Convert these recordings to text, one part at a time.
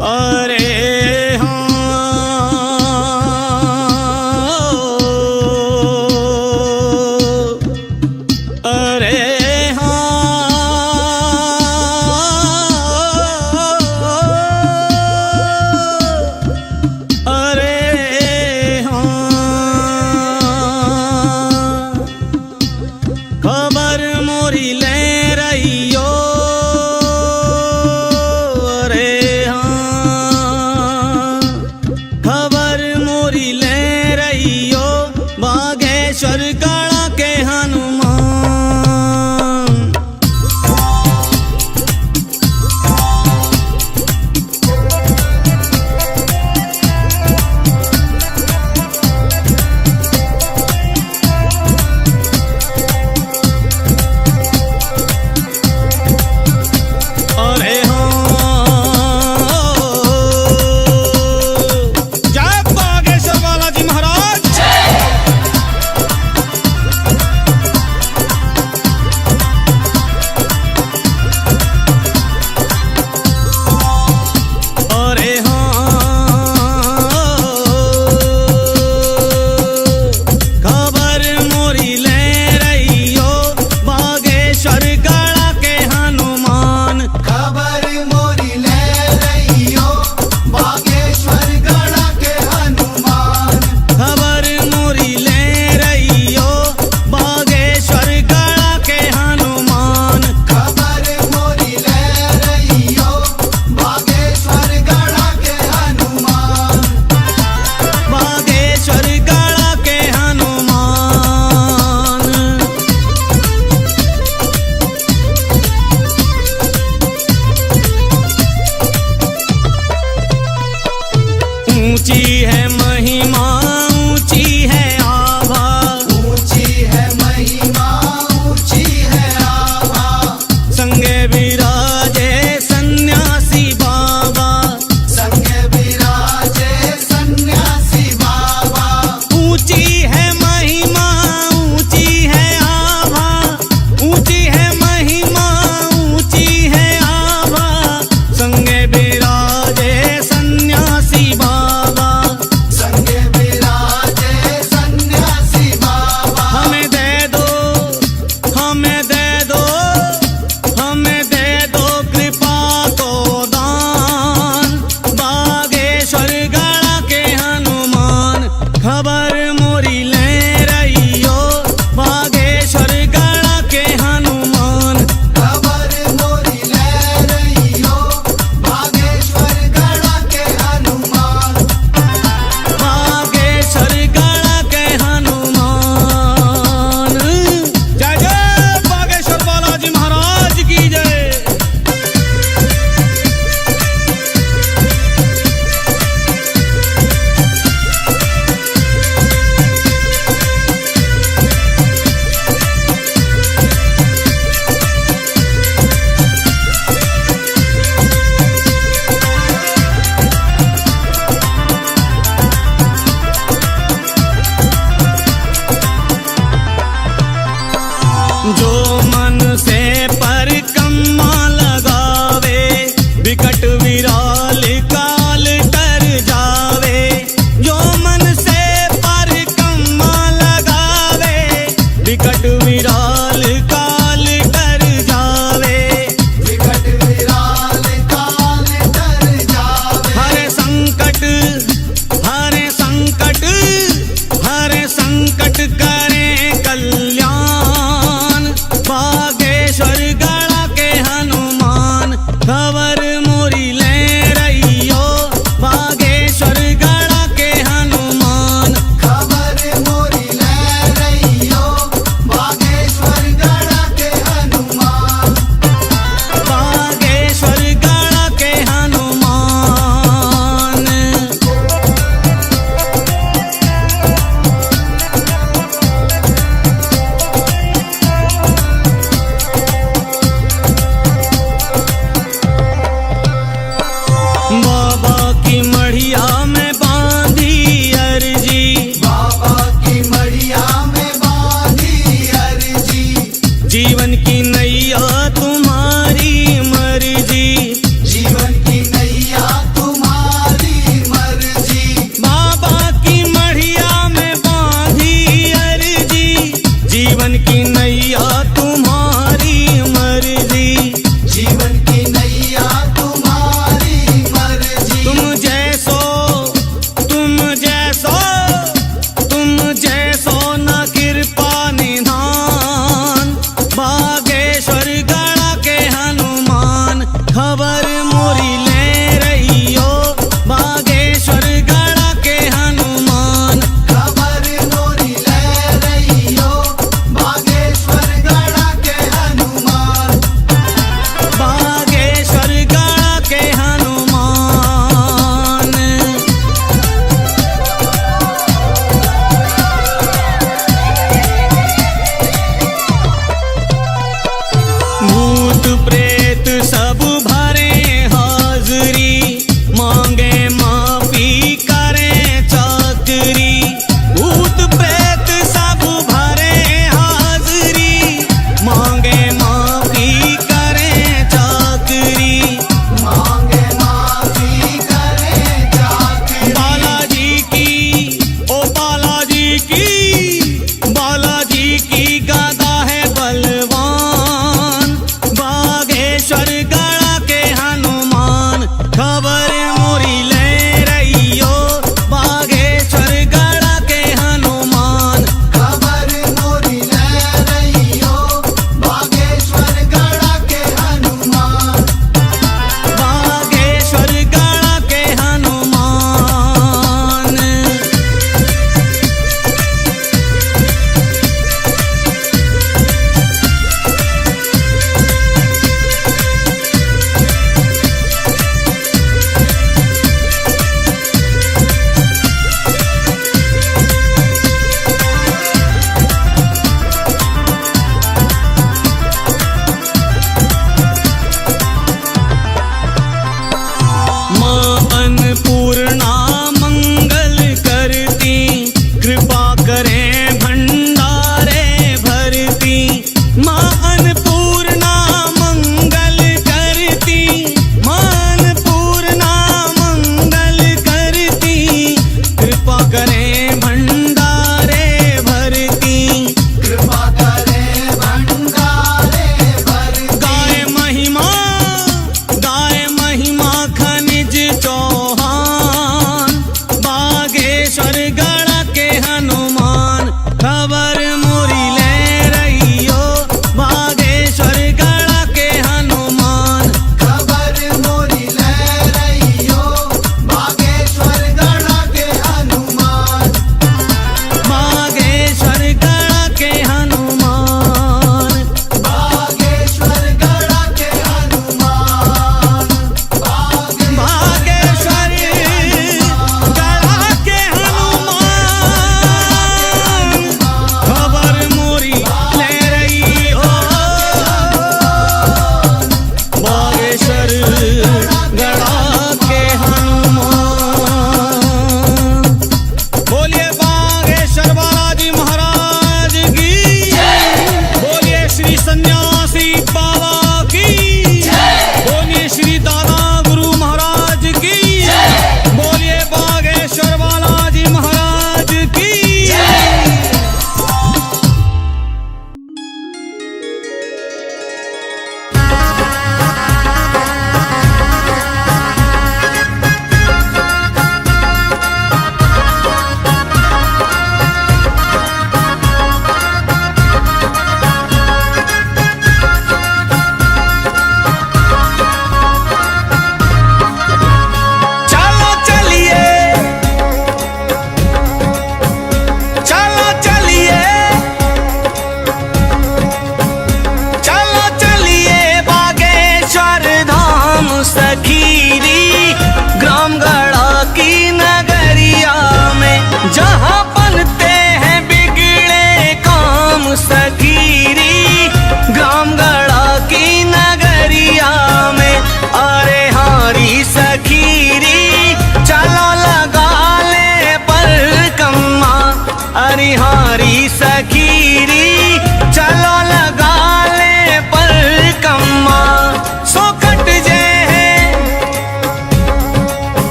अरे खबर मोरी ले रही हो। अरे हाँ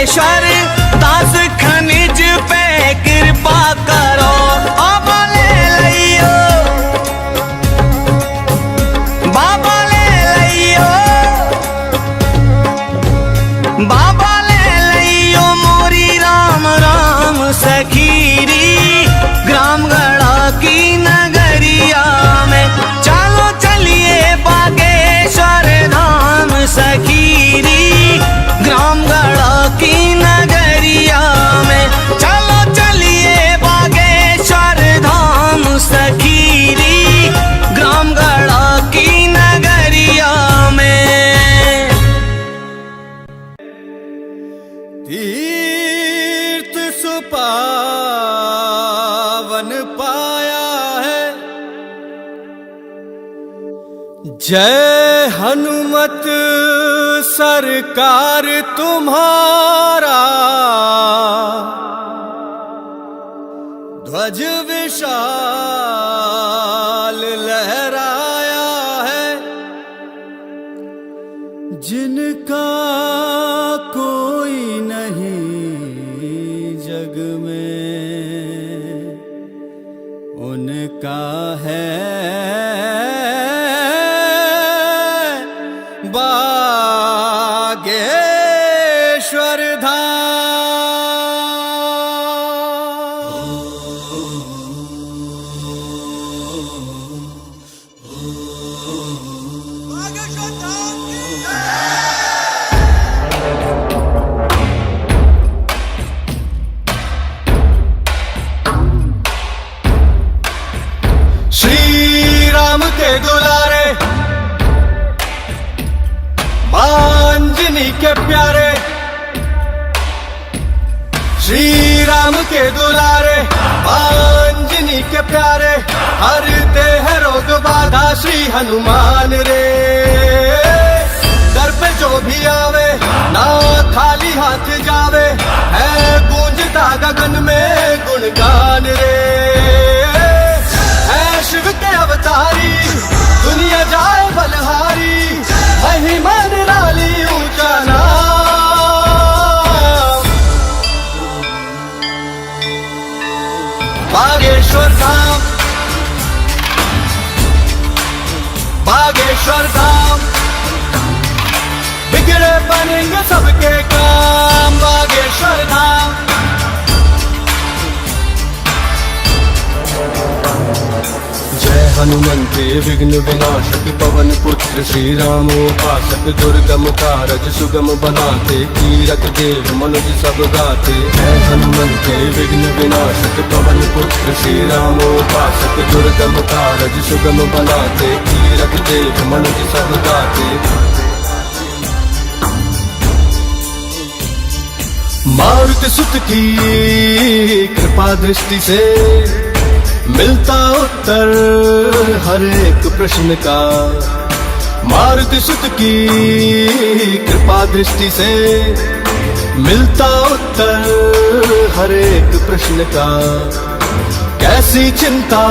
बागेश्वर दास खनिज पे कृपा करो। बाबा ले लियो, बाबा ले लियो, बाबा ले लियो मोरी राम राम सखीरी ग्राम गढ़ा की नगरिया में। चलो चलिए बागेश्वर धाम सखीरी ग्राम गढ़ा की नगरिया में। चलो चलिए बागेश्वर धाम सखीरी ग्राम गढ़ा की नगरिया में। तीर्थ सुपावन पाया है, जय हनुमत सरकार तुम्हारा। ध्वज विशाल लहराया है, जिनका कोई नहीं जग में उनका है बागेश्वर श्री राम के दुलारे अंजनी के प्यारे, श्री राम के दुलारे अंजनी के प्यारे। हरते हैं रोग बाधा श्री हनुमान रे। दर पे जो भी आवे ना खाली हाथ जावे, है गूंजता गगन में गुणगान रे। है शिव के अवतारी दुनिया जाए बलहारी, महिमा निराली ऊंचा नाम। बागेश्वर धाम, बागेश्वर धाम, बिगड़े बनेंगे सबके काम। बागेश्वर धाम, जय हनुमंते विघ्न विनाशक पवन पुत्र श्री रामोपासक। दुर्गम कारज सुगम बनाते, कीरत देव मनुज सब गाते। जय हनुमंते विघ्न विनाशक पवन पुत्र श्री रामोपासक। दुर्गम कारज सुगम बनाते, कीरत देव मनुज सब गाते। मारुति सुत की कृपा दृष्टि से मिलता उत्तर हर एक प्रश्न का। मारुति सुत की कृपा दृष्टि से मिलता उत्तर हर एक प्रश्न का। कैसी चिंता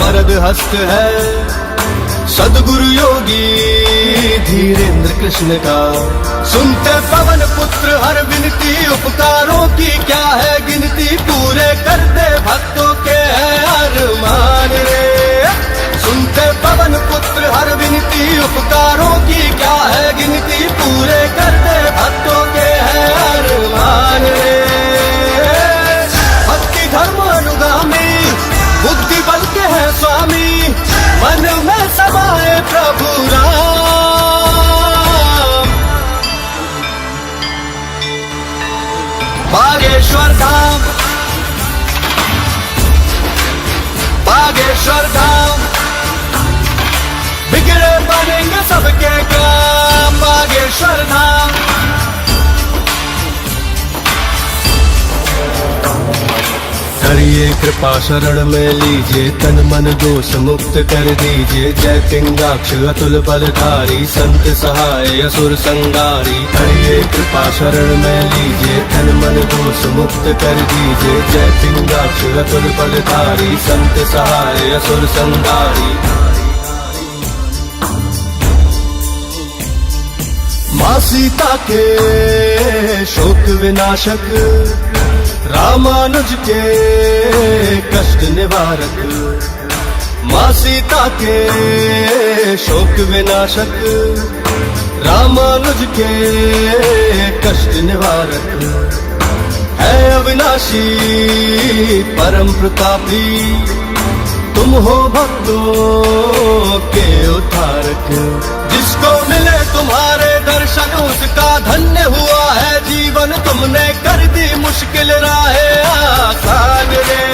वरद हस्त है सदगुरु योगी धीरेन्द्र कृष्ण का। सुनते पवन पुत्र हर विनती, उपकारों की क्या है गिनती। पूरे करते भक्तों के है अरमान रे। सुनते पवन पुत्र हर विनती, उपकारों की क्या है गिनती। पूरे करते भक्तों के है अरमान रे। भक्ति धर्म अनुगामी, बुद्धि बल के है स्वामी। मन में समाए प्रभु राम। बागेश्वर धाम, बागेश्वर धाम, बिगड़े बनेंगे सबके काम। बागेश्वर धाम, करिए कृपा शरण में लीजिए, तन मन दोष मुक्त कर दीजिए। जय पिंगाक्ष अतुल बलधारी, संत सहाय असुर संगारी। करिए कृपा शरण में लीजिए, तन मन दोष मुक्त कर दीजिए। जय पिंगाक्ष अतुल बलधारी, संत सहाय असुर संगारी। माँ सीता के शोक विनाशक, रामानुज के कष्ट निवारक। माँ सीता के शोक विनाशक, रामानुज के कष्ट निवारक। है अविनाशी परम प्रतापी, तुम हो भक्तों के उद्धारक। जिसको मिले तुम्हारे दर्शन उसका धन्य हुआ है जीवन, तुमने कर दी मुश्किल राहें आसान रे।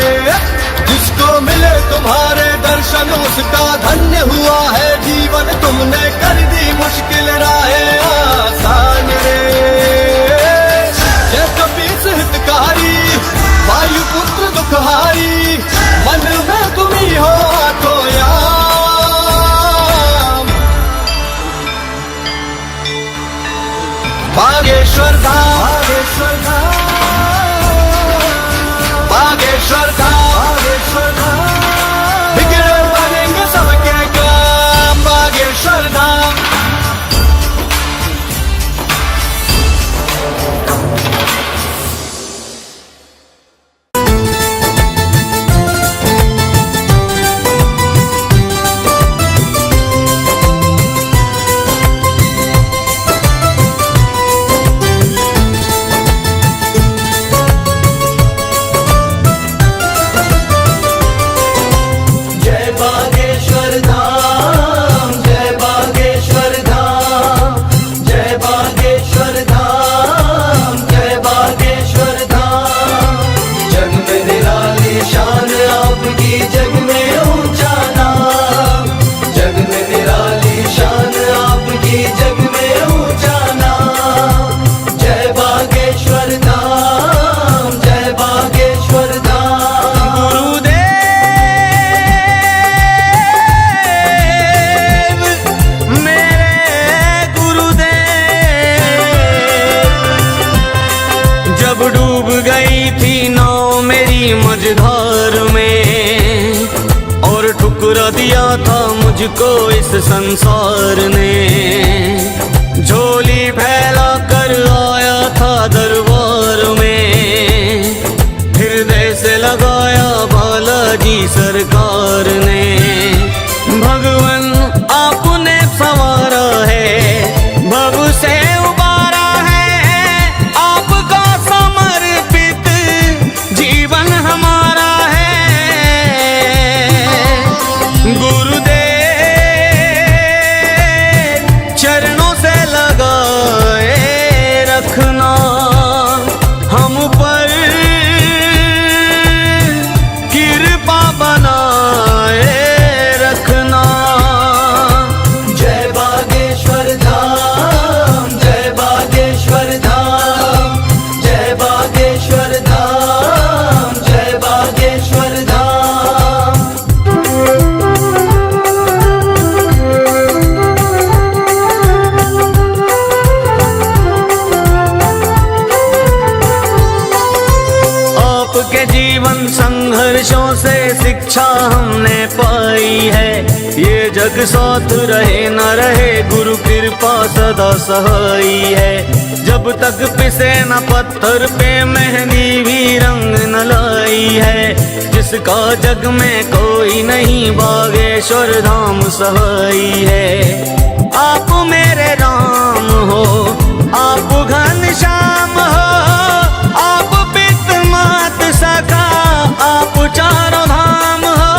जिसको मिले तुम्हारे दर्शन उसका धन्य हुआ है जीवन, तुमने कर दी मुश्किल राहें आसान रे। जय कपीस हितकारी, वायुपुत्र दुखहारी, मन में तुम ही हो आठों याम। बागेश्वर धाम, बागेश्वर धाम, बागेश्वर धाम, बागेश्वर धाम। बिगड़े बनेंगे सबके काम, बागेश्वर धाम। मझधार में और ठुकरा दिया था मुझको इस संसार ने। झोली फैला कर आया था दरबार में, हृदय से लगाया बालाजी सरकार ने। भगवन आपने संवारा है, भव से उबारा है, आपका समर्पित जीवन हमारा है। गुरुदेव चरणों से लगाए रखना हम पर कृपा बनाए रखना। जय बागेश्वर धाम, जय बागेश्वर धाम, जय बागेश्वर धाम, जय बागेश्वर धाम। आपके जीवन संघर्षों से शिक्षा हमने पाई है। ये जग साथ रहे न रहे, गुरु कृपा सदा सहाई है। जब तक पिसे न पत्थर पे मेहंदी भी रंग न लाई है। जिसका जग में कोई नहीं, बागेश्वर धाम सहाई है। आप मेरे राम हो, आप घनश्याम हो, आप पित मात सखा, आप चारों धाम हो।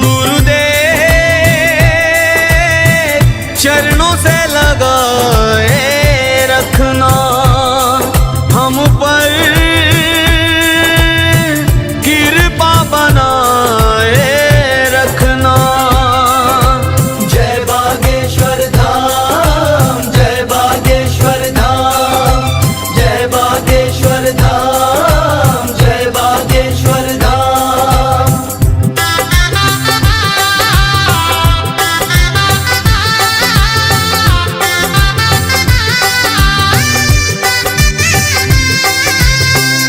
गुरुदेव चरणों से लगाए रखना हम पर कृपा बनाए रखना। जय बागेश्वर धाम, जय बागेश्वर धाम, जय बागेश्वर धाम, जय बागेश्वर धाम।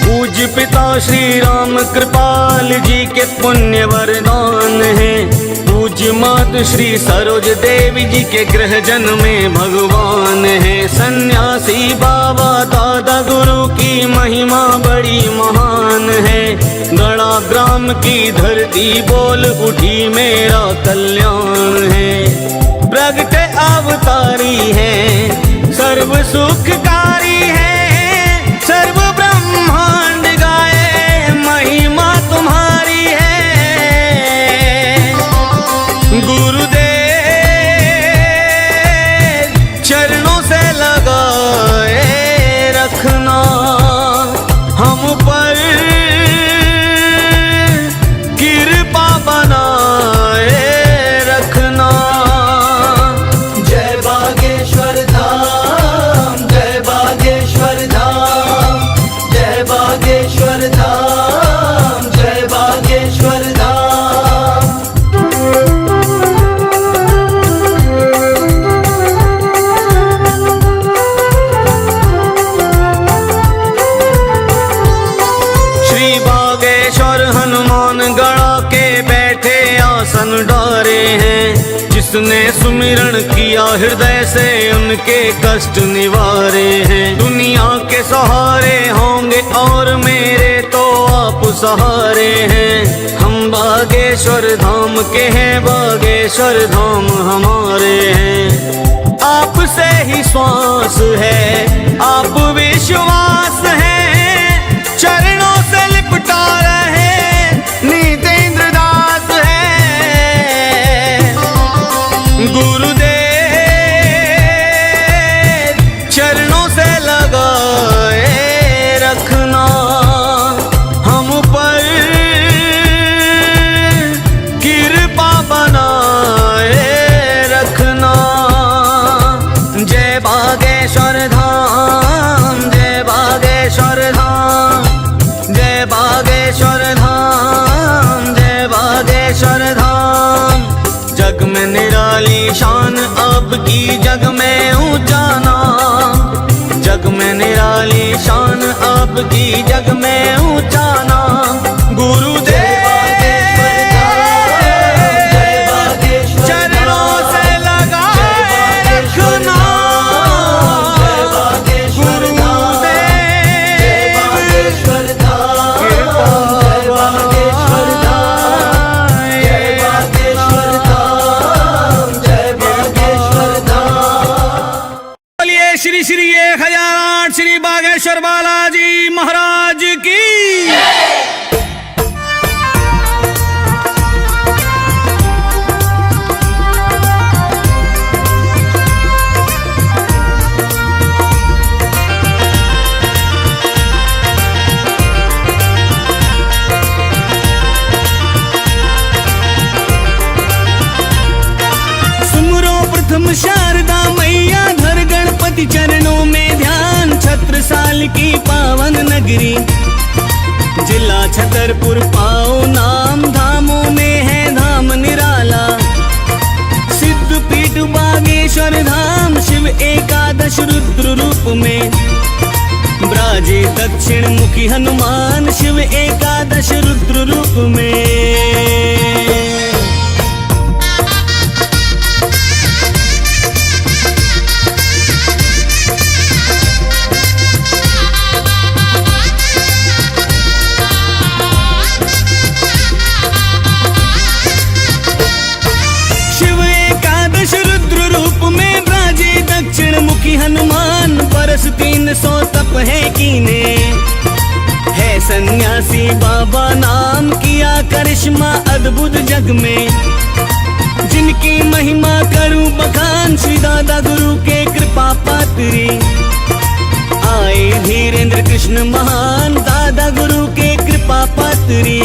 पूज्य पिता श्री राम कृपाल जी के पुण्य वरदान है। पूज्य पूज्य मात श्री सरोज देवी जी के गृह जन में भगवान है। सन्यासी बाबा दादा गुरु की महिमा बड़ी महान है। गणा ग्राम की धरती बोल उठी मेरा कल्याण है। प्रगट अवतारी है, सर्व सुखकारी है। सर्व ब्रह्मांड गाए महिमा तुम्हारी है। गुरुदेव चरणों से लगाए रखना हम पर कृपा बनाए रखना। जय बागेश्वर धाम, जय बागेश्वर धाम, जय बागेश्वर धाम, जय बागेश्वर धाम। श्री बागेश्वर हनुमान गढ़ा के बैठे आसन डारे हैं। जिसने सुमिरन किया हृदय से उनके कष्ट निवारे हैं। दुनिया के सहारे होंगे और मेरे तो आप सहारे हैं। हम बागेश्वर धाम के हैं, बागेश्वर धाम हमारे हैं। आपसे ही श्वास है, आप विश्वास है। चरणों से लिपटा रहे नीतेंद्र दास है। गुरुदेव चरणों से लगाए रखना हम पर कृपा बनाए रखना। जय बागेश्वर धाम, जय बागेश्वर धाम, जय बागेश्वर धाम, जय बागेश्वर धाम। जग में निराली शान आपकी, जग में ऊंचा नाम। जग में निराली शान आपकी, जग में ऊंचा नाम। गुरुदेव चरणों से लगाए रखना। श्री श्री 1008 श्री बागेश्वर बालाजी महाराज की। सुमरो प्रथम शारदा मैया, धर गणपति चरणों में ध्यान। छत्रसाल की पावन नगरी जिला छतरपुर पाओ नाम। धामों में है धाम निराला, सिद्ध पीठ बागेश्वर धाम। शिव एकादश रुद्र रूप में ब्राजे दक्षिण मुखी हनुमान। शिव एकादश रुद्र रूप में। हनुमान बरस 300 तप है कीने। है सन्यासी बाबा नाम, किया करिश्मा अद्भुत जग में। जिनकी महिमा करूं बखान, श्री दादा गुरु के कृपा पात्री। आए धीरेन्द्र कृष्ण महान, दादा गुरु के कृपा पात्री।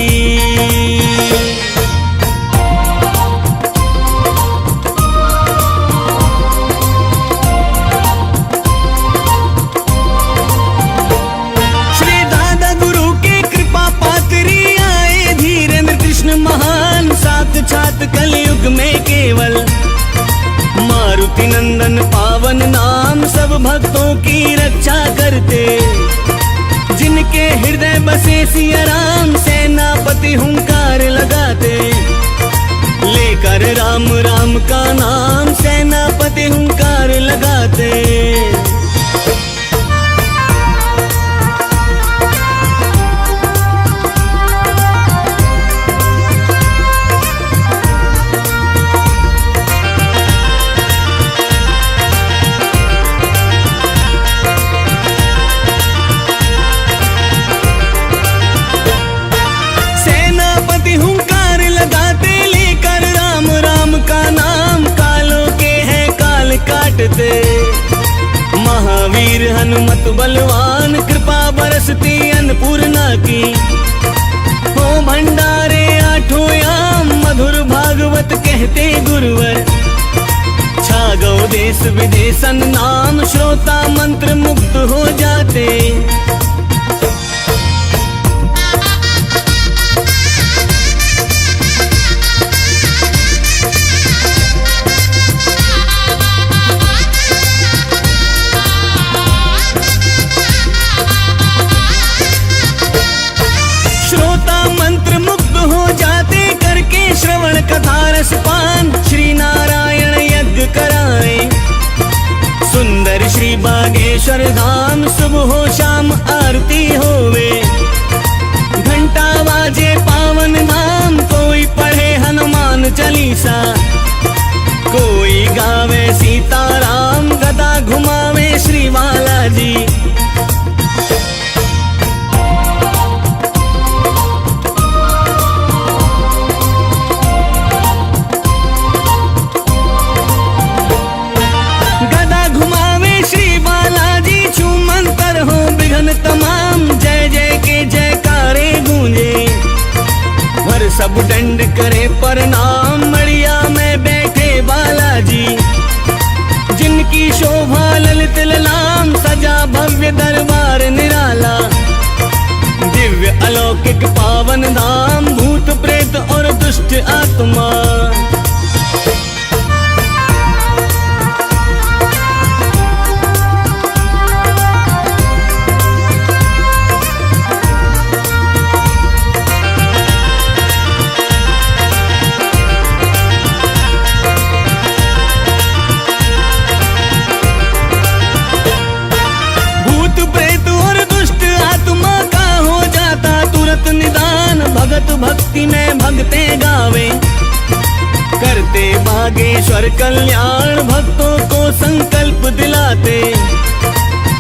महान साक्षात कलयुग में केवल मारुति नंदन पावन नाम। सब भक्तों की रक्षा करते, जिनके हृदय बसे सिया राम। सेनापति हुंकार लगाते, लेकर लेकर राम राम का नाम सेनापति हुंकार लगाते। महावीर हनुमत बलवान कृपा बरसती अन्नपूर्णा की। हो भंडारे आठों याम मधुर भागवत कहते गुरुवर। छा गौ देश विदेशन नाम श्रोता मंत्र मुक्त हो जाते। श्रवण कथा रसपान श्री नारायण यज्ञ कराए। सुंदर श्री बागेश्वर धाम सुबह हो शाम आरती होवे। घंटा बाजे पावन धाम कोई पढ़े हनुमान चालीसा। कोई गावे सीताराम गदा घुमावे श्री बालाजी। तमाम जय जय के जयकारे गूंजे। भर सब दंड करे प्रणाम मड़िया में बैठे बालाजी। जिनकी शोभा ललित ललाम सजा भव्य दरबार निराला। दिव्य अलौकिक पावन धाम भूत प्रेत और दुष्ट आत्मा। भगत भक्ति में भगते गावे। करते बागेश्वर कल्याण भक्तों को संकल्प दिलाते।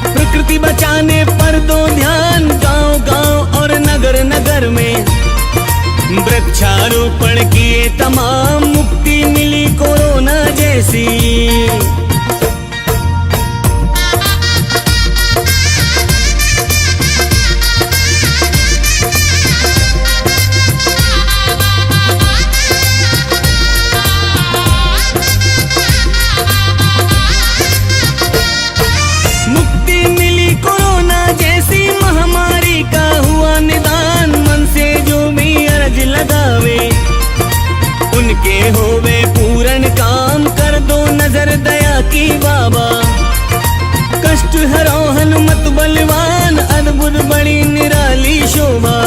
प्रकृति बचाने पर दो ध्यान गांव गांव और नगर नगर में। वृक्षारोपण किए तमाम मुक्ति मिली कोरोना जैसी। उनके होवे पूर्ण काम कर दो नजर दया की बाबा। कष्ट हरो हनुमत बलवान अद्भुत बड़ी निराली शोभा।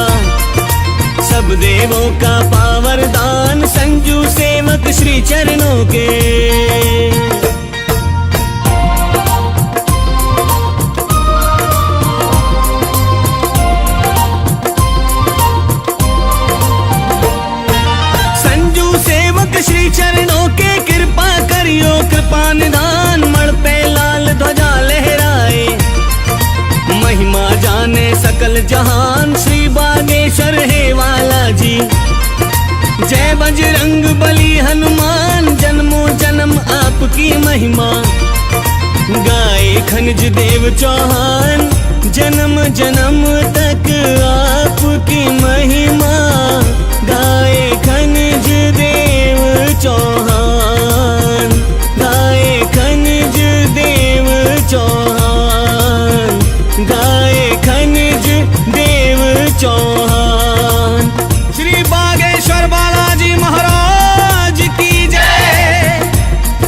सब देवों का पावर दान संजू सेवक श्री चरणों के। श्री चरणों के कृपा करियो कृपा निधान। मण पे लाल ध्वजा लहराए। महिमा जाने सकल जहान श्री बागेश्वर है वाला जी। जय बजरंग बली हनुमान जन्मों जन्म आपकी महिमा। गाए खनिज देव चौहान जन्म जन्म तक आपकी महिमा। गाए खनिज देव चौहान। गाए खनिज देव चौहान। गाए खनिज देव चौहान। श्री बागेश्वर बालाजी महाराज की जय।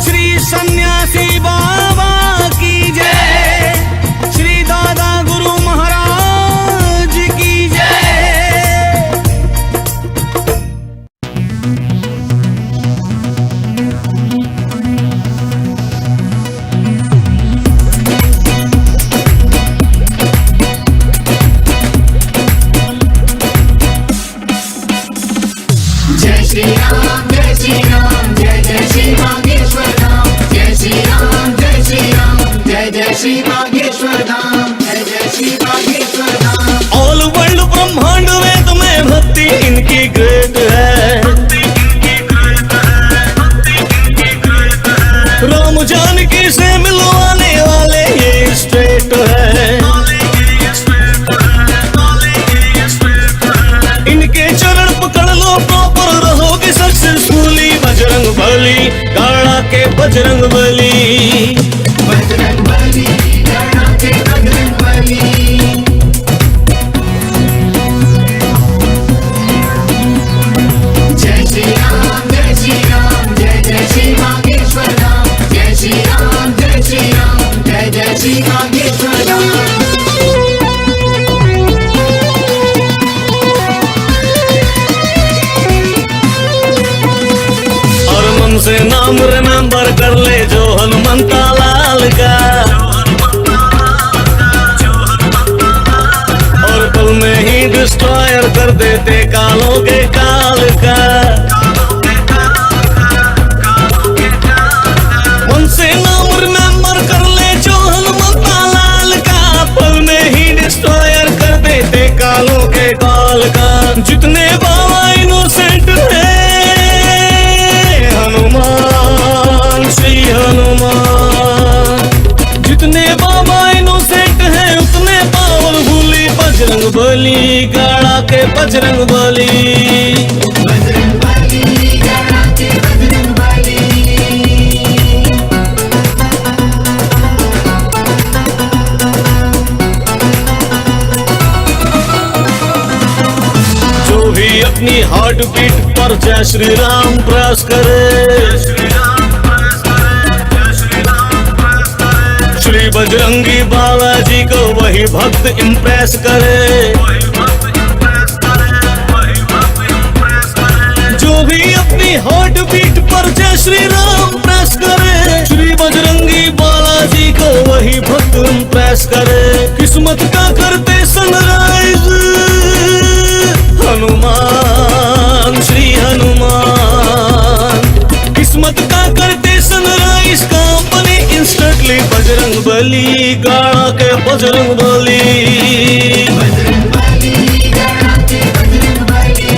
श्री सन्यासी बाबा की जय। श्री दादा गुरु महाराज की जय। श्री राम जय श्री राम जय जय श्री बागेश्वर धाम जय श्री राम जय श्री राम जय जय श्री बागेश्वर धाम जय जय श्री बागेश्वर धाम। ऑल वर्ल्ड ब्रह्मांड वेद में भक्ति इनकी ग्रेट है, राम जानकी से मिलवाने वाले ये स्ट्रेट है। इनके चरण पकड़ लो प्रॉपर रहोगे सक्सेसफुली। बजरंग बली गाड़ा के बजरंग बली, बजरंग बली गाड़ा के बजरंग बली। जय श्री राम जय श्री राम जय जय श्री बागेश्वर धाम जय श्री राम जय श्री राम जय जय श्री बागेश्वर धाम। और मन से नाम रिमेंबर कर ले जो हनुमंता लाल का, और पल में ही डिस्ट्रॉयर कर देते कालों के काल का। मन से नाम रिमेंबर कर ले जो हनुमंता लाल का, पल में ही डिस्ट्रॉयर कर देते कालों के काल का। जितने बाबा इनोसेंट है हनुमान श्री हनुमान, जितने बाबा इनोसेंट है उतने पावरफुली बजरंग बली गाड़ा के बजरंग बली। बजरंग बली गाड़ा के बजरंग बली। जो भी अपनी हार्ट बीट पर जय श्री राम प्रेस करे, श्री बजरंगी बालाजी को वही भक्त इम्प्रेस करे। जो भी अपनी हार्ट बीट पर जय श्री राम प्रेस करे, श्री बजरंगी बालाजी को वही भक्त इम्प्रेस करे। किस्मत का करते सनराइज हनुमान श्री हनुमान, किस्मत का करते sunrise company instantly Bajrang Bali गाड़ा के बजरंग बली। बजरंग बली गाड़ा के बजरंग बली।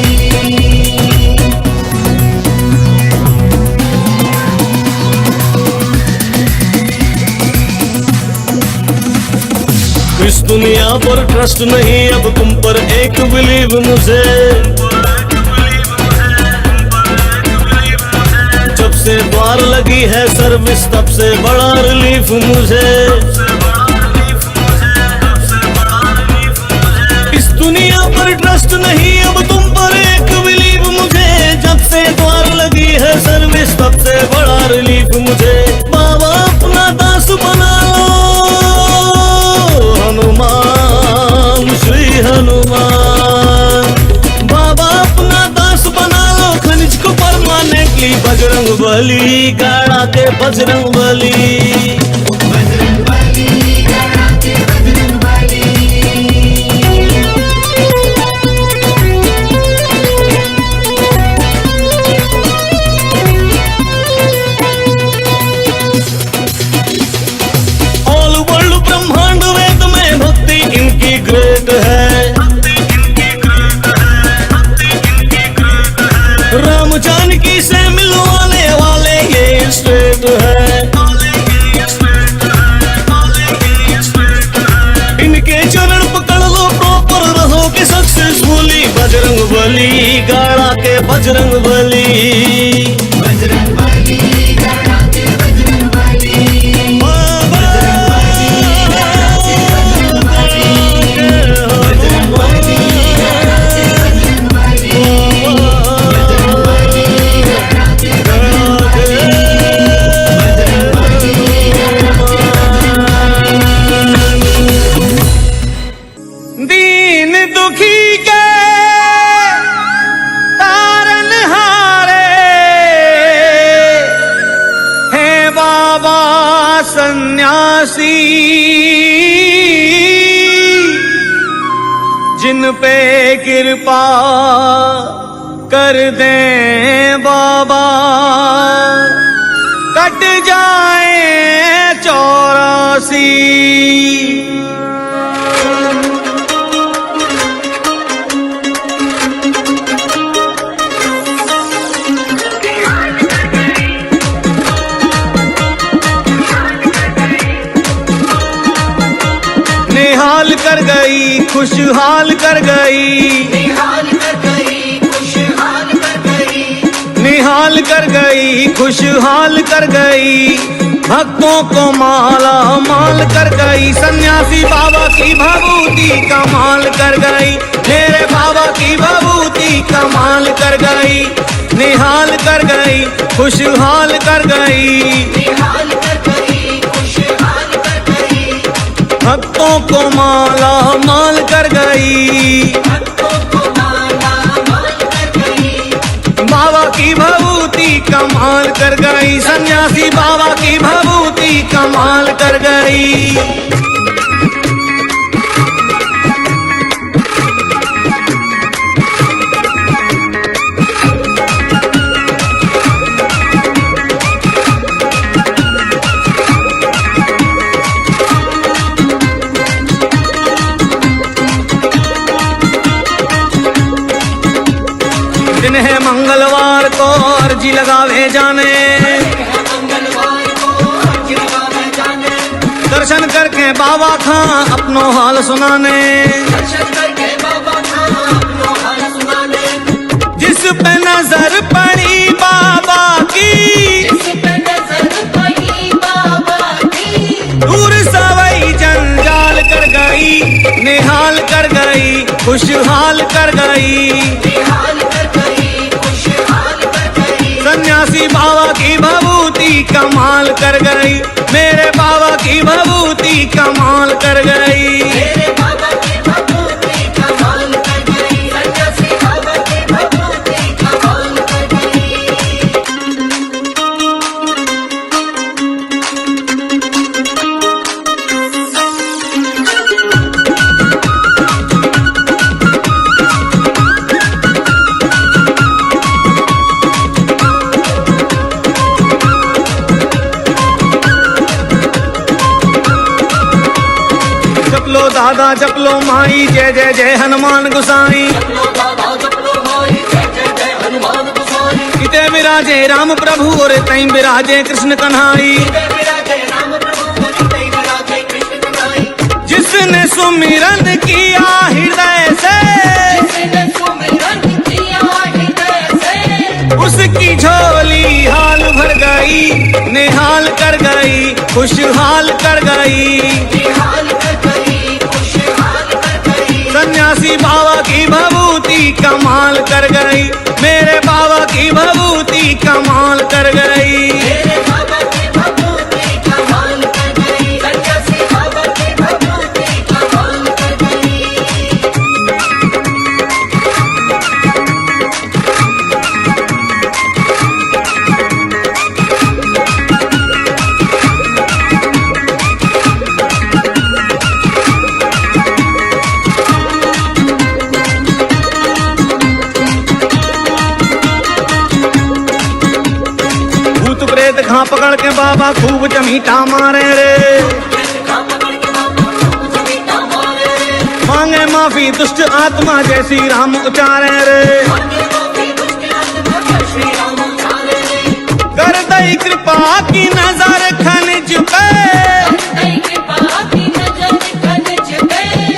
इस दुनिया पर ट्रस्ट नहीं अब तुम पर एक बिलीव मुझे, जब से द्वार लगी है सर्विस तब से बड़ा रिलीफ मुझे। इस दुनिया पर ट्रस्ट नहीं अब तुम पर एक बिलीव मुझे, जब से द्वार लगी है सर्विस तब से बड़ा रिलीफ मुझे। बाबा अपना दास बना लो हनुमान श्री हनुमान, बाबा अपना दास बना लो खनिज को परमानेंटली बजरंग बली गाड़ा के बजरंग बली। बजरंग बली गाड़ा के बजरंग बली। ऑल वर्ल्ड ब्रह्मांड वेद में भक्ति इनकी ग्रेट है, राम जानकी से मिलवाने वाले ये स्ट्रेट है। इनके चरण पकड़ लो प्रॉपर रहोगे सक्सेसफुली। बजरंग बली गाड़ा के बजरंग बली। बजरंग बली गाड़ा के बजरंग बली। बजरंग बली गाड़ा के बजरंग बली। बजरंग बली गाड़ा के बजरंग बली। बजरंग बली गाड़ा के बजरंग बली। दीन दुखी के तारन हारे हैं बाबा सन्यासी, जिन पे कृपा कर दें खुशहाल कर गई, निहाल कर गई, खुशहाल कर गई, निहाल कर गई, खुशहाल कर गई, भक्तों को माला माल कर गई। सन्यासी बाबा की भभूति कमाल कर गई, मेरे बाबा की भभूति कमाल कर गई, निहाल कर गई, खुशहाल कर गई, निहाल कर गई, खुशहाल कर गई, भक्तों को माला माल कर गई, भक्तों को माला माल कर गई, बाबा की भभूति कमाल कर गई, सन्यासी बाबा की भभूति कमाल कर गई। दिन है मंगलवार को अर्जी लगावे जाने, मंगलवार को अर्जी लगावे जाने, दर्शन करके बाबा खां अपनो हाल सुनाने, दर्शन करके बाबा का अपनो हाल सुनाने, जिस पे नजर पड़ी बाबा की, जिस पे नजर पड़ी बाबा की, दूर सवई जंजाल कर गई, निहाल कर गई, खुशहाल कर गई, निहाल कर गई, खुशहाल कर गई, सन्यासी बाबा की भभूति कमाल कर गई, मेरे बाबा की भभूति कमाल कर गई। मेरे बाबा की भभूति कमाल कर गई, सन्यासी बाबा की भभूति कमाल कर गई। जप लो दादा जप लो माई, जय जय जय हनुमान गोसाई, जपलो बाबा जपलो माई, जय जय जय हनुमान गोसाई, इते विराजे राम प्रभु और तई विराजे कृष्ण कन्हाई, जय विराजे राम प्रभु, जय विराजे कृष्ण कन्हाई, जिसने सुमिरन किया हृदय से, जिसने सुमिरन किया हृदय से, उसकी झोली हाल भर गई, निहाल कर गई, खुशहाल कर गई, निहाल कर गई, खुशहाल कर गई, सन्यासी बाबा की भभूति कमाल कर गई, मेरे बाबा की भभूति कमाल कर गई। मेरे बाबा की भभूति कमाल कर गई, सन्यासी बाबा की भभूति कमाल कर गई। भूत प्रेत घा पकड़ के बाबा खूब चमीटा मारे रे, मांगे माफी दुष्ट आत्मा जय श्री राम उचारे रे, कर दई कृपा की नजर खनिज पे,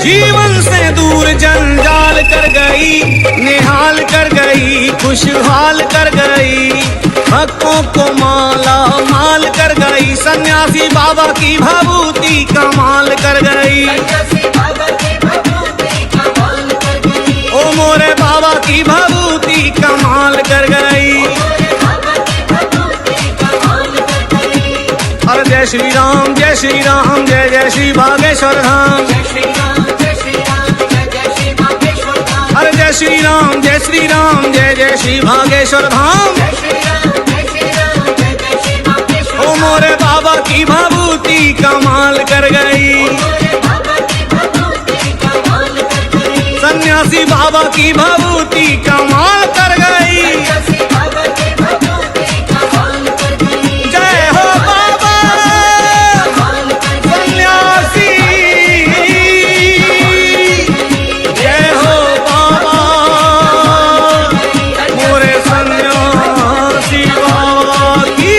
जीवन से दूर जंजाल कर गई, निहाल कर गई, खुशहाल कर गई, भक्तों को माला माल कर गई, सन्यासी बाबा की भभूति कमाल कर गई, ओ मोरे बाबा की भभूति कमाल कर गई। अरे जय श्री राम जय श्री राम, जय जय श्री बागेश्वर धाम, अरे जय श्री राम जय श्री राम, जय जय श्री बागेश्वर धाम, ओ मोरे बाबा की भभूति कमाल कर गई, सन्यासी बाबा की भभूति कमाल कर गई। जय हो बाबा सन्यासी, जय हो बाबा मोरे सन्यासी बाबा की।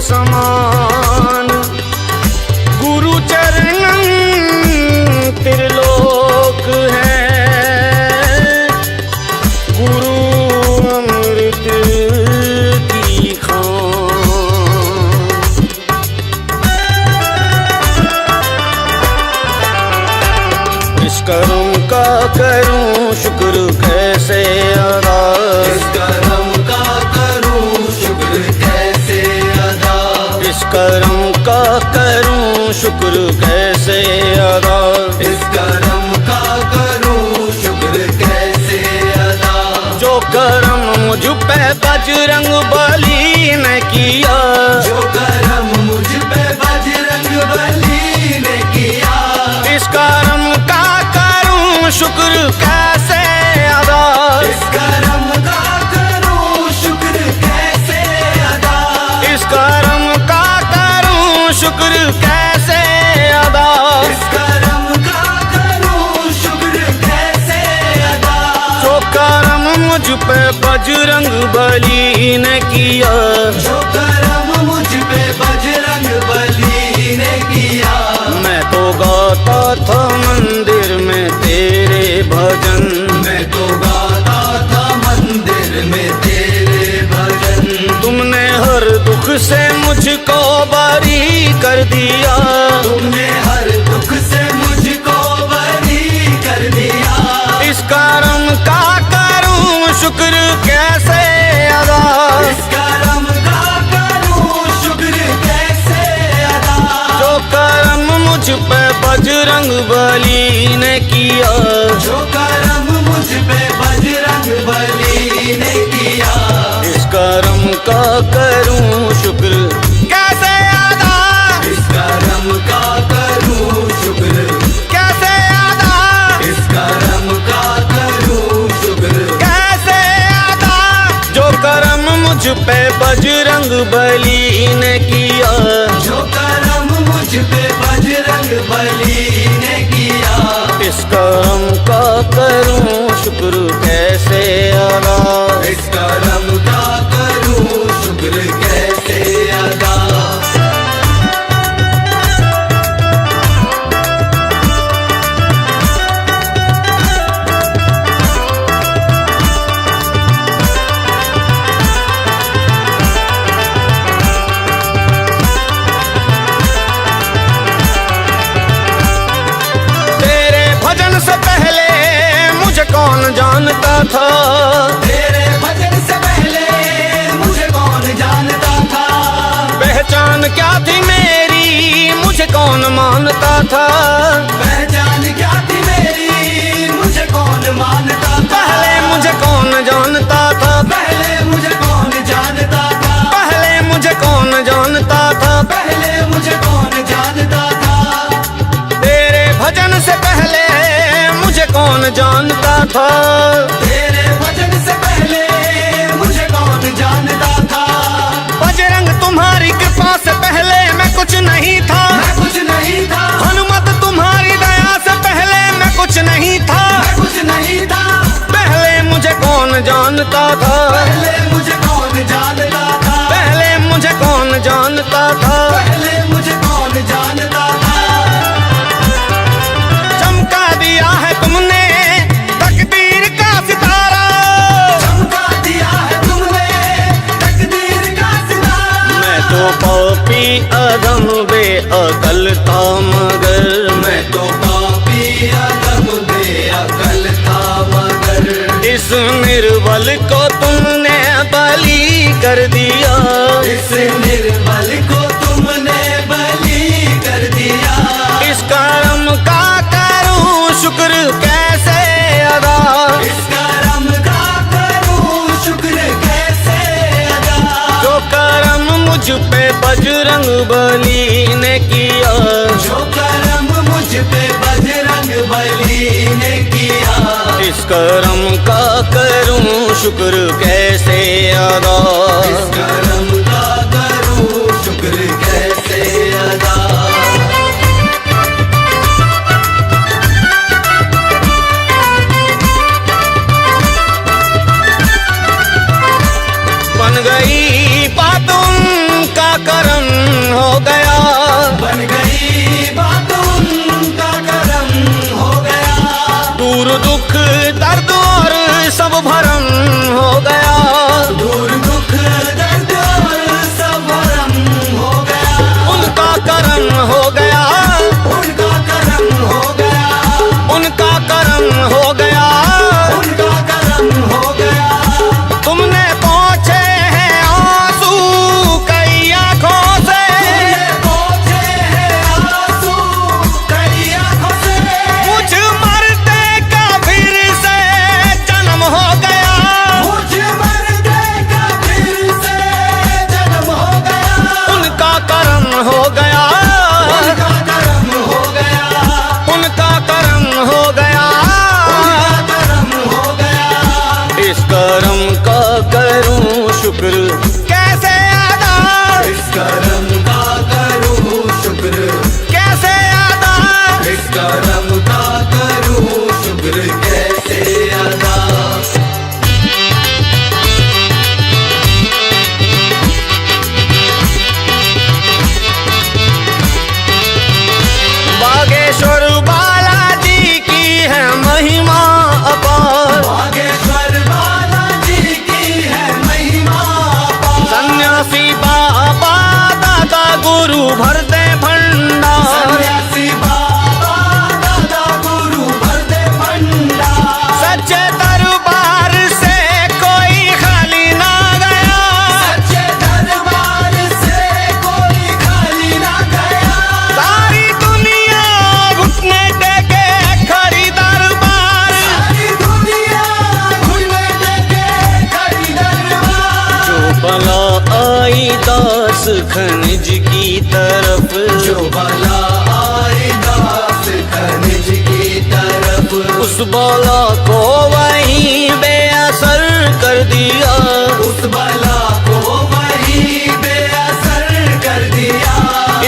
समान। गुरु चरणन त्रिलोक है, गुरु अमृत की खान। इस कर्म का करूं शुक्र कैसे अदा, इस कर्म का करूं शुक्र कैसे अदा, इस कर्म का करूं शुक्र कैसे अदा। इस कर्म का करूं शुक्र कैसे अदा, जो कर्म मुझ पे बजरंग बली ने किया, जो कर्म मुझ पे बजरंग बली ने किया। इस कर्म का करूं शुक्र कैसे अदा, इस कर्म का करूं शुक्र कैसे अदा, इस कर्म का करूं शुक्र कैसे अदा। इस कर्म का करूं शुक्र कैसे अदा, जो कर्म मुझ पे बजरंग बली ने किया, जो कर्म मुझ पे बजरंग बली ने किया। मैं तो गाता था मंदिर में तेरे भजन, मैं तो गाता था मंदिर में तेरे भजन। तुमने हर दुख से मुझको बरी कर दिया, तुमने हर दुख से मुझको बरी कर दिया। इस कर्म का करूं शुक्र कैसे अदा, इस कर्म का करूं शुक्र कैसे अदा, जो कर्म मुझ पे बजरंग बली ने किया, जो कर्म मुझ पे बजरंग बली ने किया। इस कर्म का करूं शुक्र कैसे अदा, इस कर्म का करूं शुक्र कैसे अदा, इस कर्म का करूं शुक्र कैसे अदा। जो कर्म मुझ पे बजरंग बली ने किया, जो कर्म मुझ पे बजरंग बली ने किया। इस कर्म का करूं शुक्र कैसे अदा। इस कर्म का करूं शुक्र कैसे अदा। तेरे भजन से पहले मुझे कौन जानता था, तेरे भजन से पहले मुझे कौन जानता था। पहचान क्या थी मेरी मुझे कौन मानता था। पहचान क्या थी मेरी मुझे कौन मानता था। पहले मुझे कौन जानता था, पहले मुझे कौन जानता था। पहले मुझे कौन जानता था। पहले मुझे कौन जानता था। तेरे भजन से पहले मुझे कौन जानता था। तेरे भजन से पहले मुझे कौन जानता था। बजरंग तुम्हारी कृपा से पहले मैं कुछ नहीं था, मैं कुछ नहीं था। हनुमत तुम्हारी दया से पहले मैं कुछ नहीं था। मैं कुछ नहीं था। पहले मुझे कौन जानता था, पहले मुझे कौन जानता था। पहले मुझे कौन जानता था। पहले मुझे कौन जानता था। चमका दिया है तुमने तकदीर का सितारा, चमका दिया है तुमने तकदीर का सितारा। मैं तो पापी अधम बेअकल था मगर, मैं तो पापी अधम बेअकल था मगर। इस निर्बल को तुमने बलि कर दिया। इस निर्बल को तुमने बलि कर दिया। इस कर्म का करूं शुक्र कैसे अदा, इस कर्म का करूं शुक्र कैसे अदा। जो कर्म मुझ पे बजरंग बली ने किया। जो कर्म मुझ पे बजरंग बली ने किया। इस कर्म का करूं शुक्र कैसे अदा। इस कर्म का करूं शुक्र कैसे अदा। बन गई बात उनका कर्म हो गया, बन गई बात उनका करम हो गया। दूर दुख दर्द और सब भरम हो गया, दूर दुख दर्द और सब भरम हो गया। उनका करम हो गया, उनका करम हो गया, उनका करम हो गया, उनका करम हो गया। तुमने पहुँचे हैं आंसू कई आंखों से, पहुँचे हैं आंसू कई आंखों से। मुझ मरते का फिर से जन्म हो गया, मुझ मरते का फिर से जन्म हो गया। उनका करम हो गया, उनका करम हो गया, उनका करम हो गया। उनका करम हो गया। इस करम का करूं शुक्र कैसे अदा, इस करम का करूं शुक्र, कैसे अदा, इस करम का करूं शुक्र कैसे अदा। बागेश्वर बालाजी की है महिमा अपार, बागेश्वर बालाजी की है महिमा अपार। सन्यासी बाबा दादा गुरु भर दे भंडार, सन्यासी बाबा दादा गुरु भर दे भंडार। सच्चे दरबार से कोई खाली ना गया, सच्चे दरबार से कोई खाली ना गया। सारी दुनिया घुटने टेके खड़ी दरबार, सारी दुनिया घुटने टेके खड़ी दरबार। जो बला आई दास खनिज की तरफ, जो बला आई दास खनिज की तरफ, उस बला को वहीं बेअसर कर दिया, उस बला को वही बेअसर कर दिया।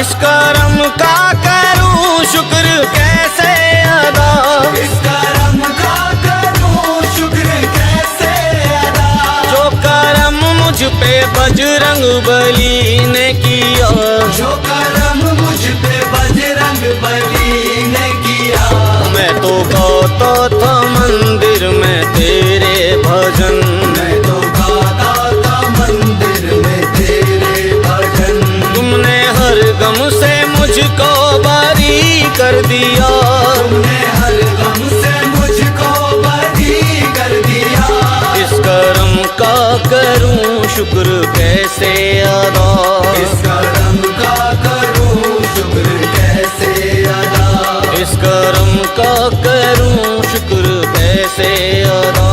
इस करम का करूं शुक्र कैसे अदा, इस करम का करूं शुक्र कैसे अदा। जो करम मुझ पे बजरंग बली ने किया, जो करम मुझ पे बजरंग बली ने किया। मैं तो गाता था मंदिर में तेरे भजन, मैं तो गाता था मंदिर में तेरे भजन। तुमने हर गम से मुझको बरी कर दिया, तुमने हर गम से मुझको बरी कर दिया। इस करम का करूं शुक्र कैसे अदा, इस करम का करूं शुक्र कैसे अदा। इस करम का करूं शुक्र कैसे अदा।